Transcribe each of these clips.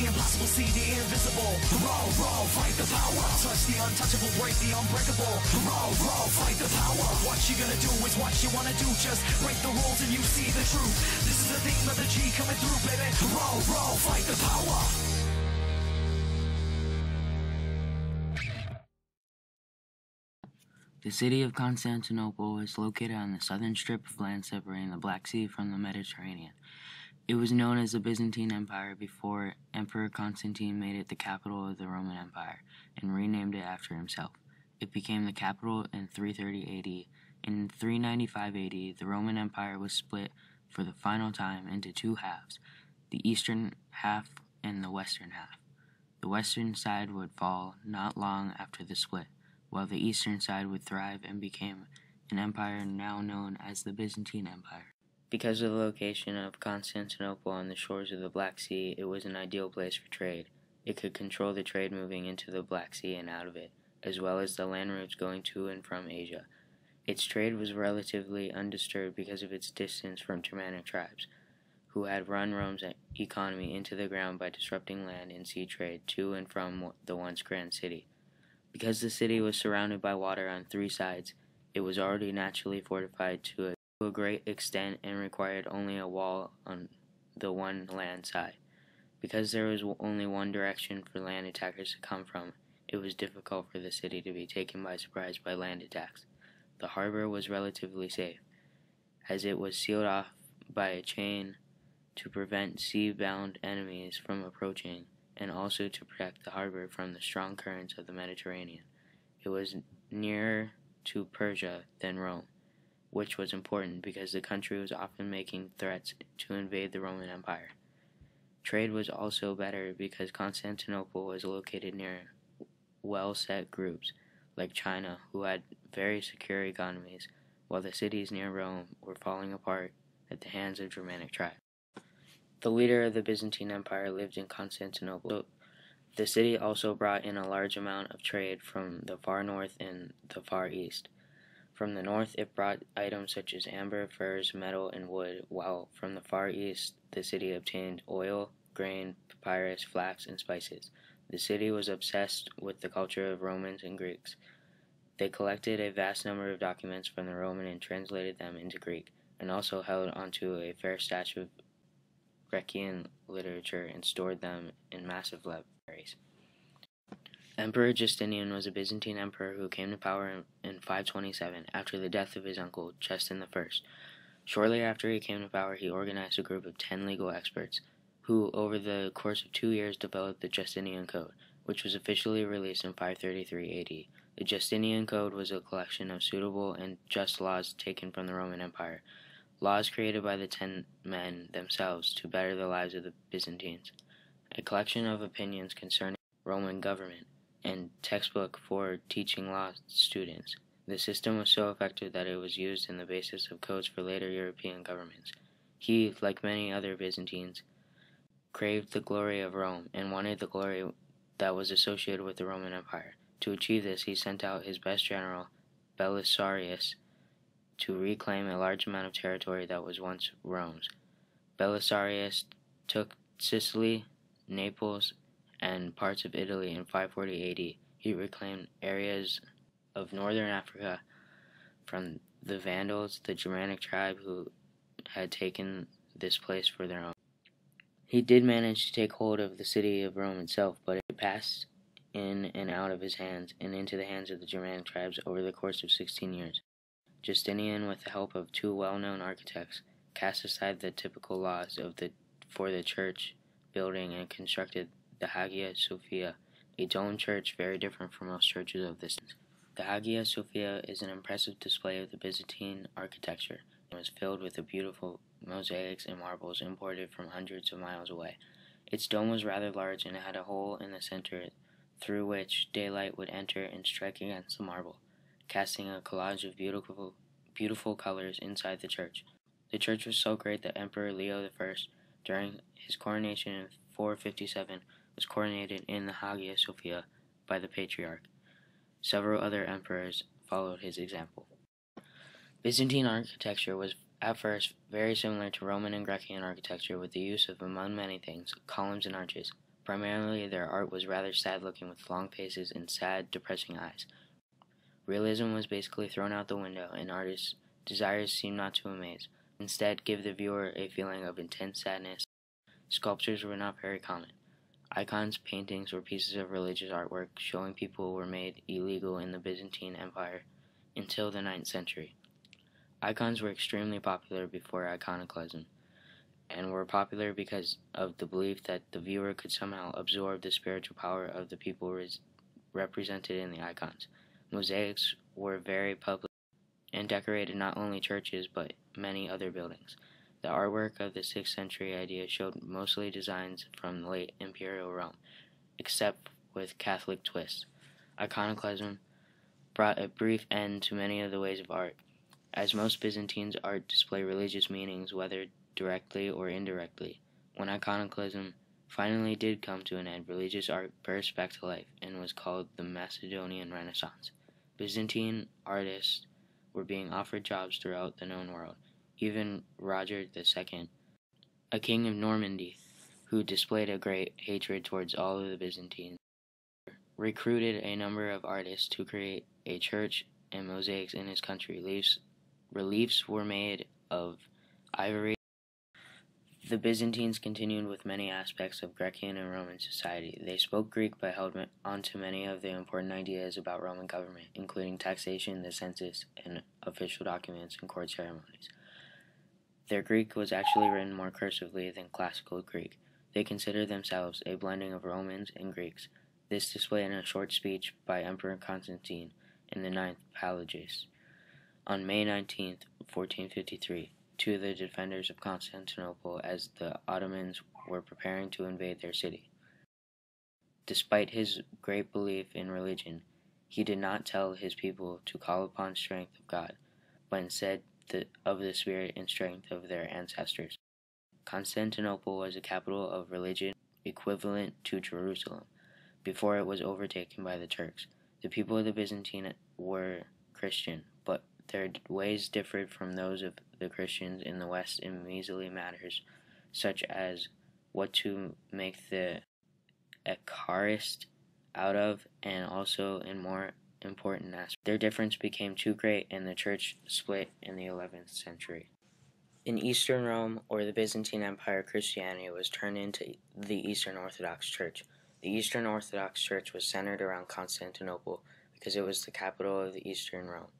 the impossible, see the invisible. Roll, fight the power. Touch the untouchable, break the unbreakable. Roll, fight the power. What you gonna do is what you wanna do. Just break the rules and you see the truth. This is the theme of the G coming through, baby. Roll, fight the power. The city of Constantinople is located on the southern strip of land separating the Black Sea from the Mediterranean. It was known as the Byzantine Empire before Emperor Constantine made it the capital of the Roman Empire and renamed it after himself. It became the capital in 330 AD. In 395 AD, the Roman Empire was split for the final time into two halves, the eastern half and the western half. The western side would fall not long after the split, while the eastern side would thrive and became an empire now known as the Byzantine Empire. Because of the location of Constantinople on the shores of the Black Sea, it was an ideal place for trade. It could control the trade moving into the Black Sea and out of it, as well as the land routes going to and from Asia. Its trade was relatively undisturbed because of its distance from Germanic tribes, who had run Rome's economy into the ground by disrupting land and sea trade to and from the once grand city. Because the city was surrounded by water on three sides, it was already naturally fortified to a great extent and required only a wall on the one land side. Because there was only one direction for land attackers to come from, it was difficult for the city to be taken by surprise by land attacks. The harbor was relatively safe, as it was sealed off by a chain to prevent sea-bound enemies from approaching, and also to protect the harbor from the strong currents of the Mediterranean. It was nearer to Persia than Rome, which was important because the country was often making threats to invade the Roman Empire. Trade was also better because Constantinople was located near well-set groups like China, who had very secure economies, while the cities near Rome were falling apart at the hands of Germanic tribes. The leader of the Byzantine Empire lived in Constantinople. The city also brought in a large amount of trade from the far north and the far east. From the north, it brought items such as amber, furs, metal, and wood, while from the far east, the city obtained oil, grain, papyrus, flax, and spices. The city was obsessed with the culture of Romans and Greeks. They collected a vast number of documents from the Roman and translated them into Greek, and also held onto a fair stash of Grecian literature and stored them in massive libraries. Emperor Justinian was a Byzantine emperor who came to power in 527 after the death of his uncle Justin I. Shortly after he came to power, he organized a group of 10 legal experts who, over the course of 2 years, developed the Justinian Code, which was officially released in 533 AD. The Justinian Code was a collection of suitable and just laws taken from the Roman Empire, laws created by the 10 men themselves to better the lives of the Byzantines, a collection of opinions concerning Roman government, and textbook for teaching law students. The system was so effective that it was used in the basis of codes for later European governments. He, like many other Byzantines, craved the glory of Rome and wanted the glory that was associated with the Roman Empire. To achieve this, he sent out his best general, Belisarius, to reclaim a large amount of territory that was once Rome's. Belisarius took Sicily, Naples, and parts of Italy in 540 AD. He reclaimed areas of northern Africa from the Vandals, the Germanic tribe who had taken this place for their own. He did manage to take hold of the city of Rome itself, but it passed in and out of his hands and into the hands of the Germanic tribes over the course of 16 years. Justinian, with the help of two well-known architects, cast aside the typical laws for the church building and constructed the Hagia Sophia, a domed church very different from most churches of this. The Hagia Sophia is an impressive display of the Byzantine architecture and was filled with the beautiful mosaics and marbles imported from hundreds of miles away. Its dome was rather large and it had a hole in the center through which daylight would enter and strike against the marble, casting a collage of beautiful colors inside the church. The church was so great that Emperor Leo I, during his coronation in 457, was coronated in the Hagia Sophia by the Patriarch. Several other emperors followed his example. Byzantine architecture was at first very similar to Roman and Grecian architecture, with the use of, among many things, columns and arches. Primarily, their art was rather sad-looking with long faces and sad, depressing eyes. Realism was basically thrown out the window, and artists' desires seemed not to amaze. Instead, give the viewer a feeling of intense sadness. Sculptures were not very common. Icons, paintings, or pieces of religious artwork showing people were made illegal in the Byzantine Empire until the 9th century. Icons were extremely popular before iconoclasm, and were popular because of the belief that the viewer could somehow absorb the spiritual power of the people represented in the icons. Mosaics were very public and decorated not only churches but many other buildings. The artwork of the 6th century idea showed mostly designs from late imperial Rome, except with Catholic twists. Iconoclasm brought a brief end to many of the ways of art, as most Byzantine art display religious meanings whether directly or indirectly. When iconoclasm finally did come to an end, religious art burst back to life and was called the Macedonian Renaissance. Byzantine artists were being offered jobs throughout the known world. Even Roger II, a king of Normandy, who displayed a great hatred towards all of the Byzantines, recruited a number of artists to create a church and mosaics in his country. Reliefs were made of ivory. The Byzantines continued with many aspects of Grecian and Roman society. They spoke Greek but held on to many of the important ideas about Roman government, including taxation, the census, and official documents and court ceremonies. Their Greek was actually written more cursively than classical Greek. They considered themselves a blending of Romans and Greeks. This displayed in a short speech by Emperor Constantine in the 9th Pelagius on May 19, 1453. To the defenders of Constantinople as the Ottomans were preparing to invade their city. Despite his great belief in religion, he did not tell his people to call upon strength of God, but instead of the spirit and strength of their ancestors. Constantinople was the capital of religion equivalent to Jerusalem before it was overtaken by the Turks. The people of the Byzantine were Christian, but their ways differed from those of the Christians in the West in measly matters, such as what to make the Eucharist out of, and also in more important aspects. Their difference became too great, and the church split in the 11th century. In Eastern Rome, or the Byzantine Empire, Christianity was turned into the Eastern Orthodox Church. The Eastern Orthodox Church was centered around Constantinople because it was the capital of the Eastern Rome.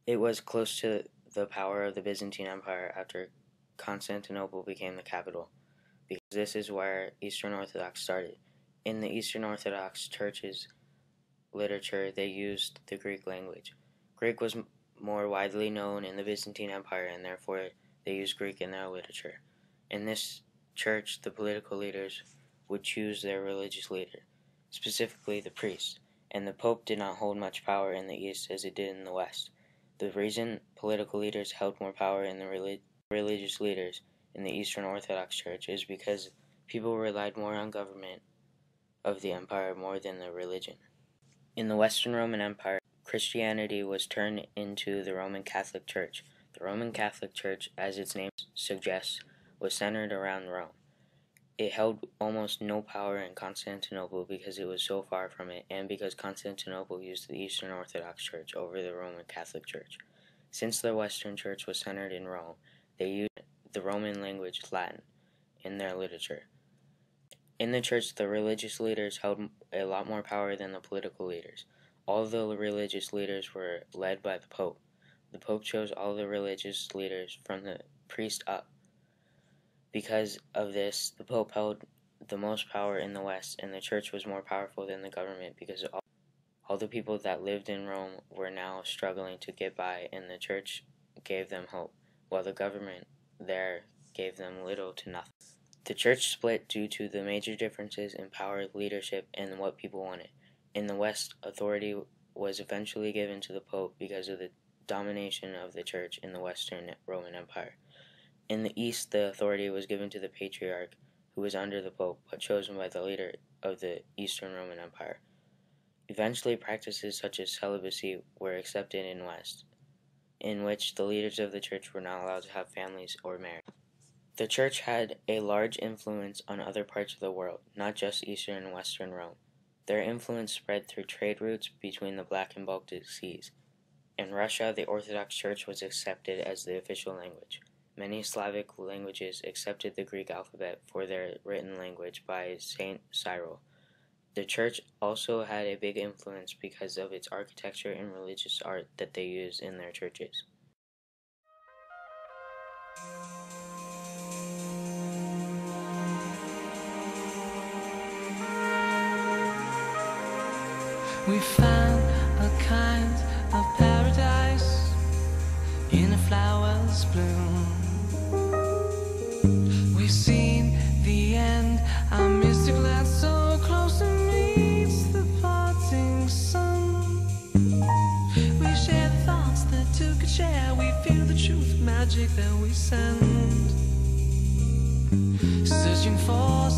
It was close to the power of the Byzantine Empire after Constantinople became the capital, because this is where Eastern Orthodox started. In the Eastern Orthodox Church's literature, they used the Greek language. Greek was more widely known in the Byzantine Empire, and therefore they used Greek in their literature. In this church, the political leaders would choose their religious leader, specifically the priest, and the Pope did not hold much power in the East as it did in the West. The reason political leaders held more power than the religious leaders in the Eastern Orthodox Church is because people relied more on government of the empire more than the religion. In the Western Roman Empire, Christianity was turned into the Roman Catholic Church. The Roman Catholic Church, as its name suggests, was centered around Rome. It held almost no power in Constantinople because it was so far from it, and because Constantinople used the Eastern Orthodox Church over the Roman Catholic Church. Since the Western Church was centered in Rome, they used the Roman language Latin in their literature. In the church, the religious leaders held a lot more power than the political leaders. All the religious leaders were led by the Pope. The Pope chose all the religious leaders from the priest up. Because of this, the Pope held the most power in the West, and the church was more powerful than the government because all the people that lived in Rome were now struggling to get by, and the church gave them hope, while the government there gave them little to nothing. The church split due to the major differences in power, leadership, and what people wanted. In the West, authority was eventually given to the Pope because of the domination of the church in the Western Roman Empire. In the East, the authority was given to the Patriarch, who was under the Pope, but chosen by the leader of the Eastern Roman Empire. Eventually, practices such as celibacy were accepted in West, in which the leaders of the church were not allowed to have families or marry. The church had a large influence on other parts of the world, not just Eastern and Western Rome. Their influence spread through trade routes between the Black and Baltic Seas. In Russia, the Orthodox Church was accepted as the official language. Many Slavic languages accepted the Greek alphabet for their written language by Saint Cyril. The church also had a big influence because of its architecture and religious art that they use in their churches. We found a kind of paradise in a flower's bloom. We've seen the end, our mystic land so close to meets the parting sun. We share thoughts that two could share, we feel the truth, magic that we send. Searching for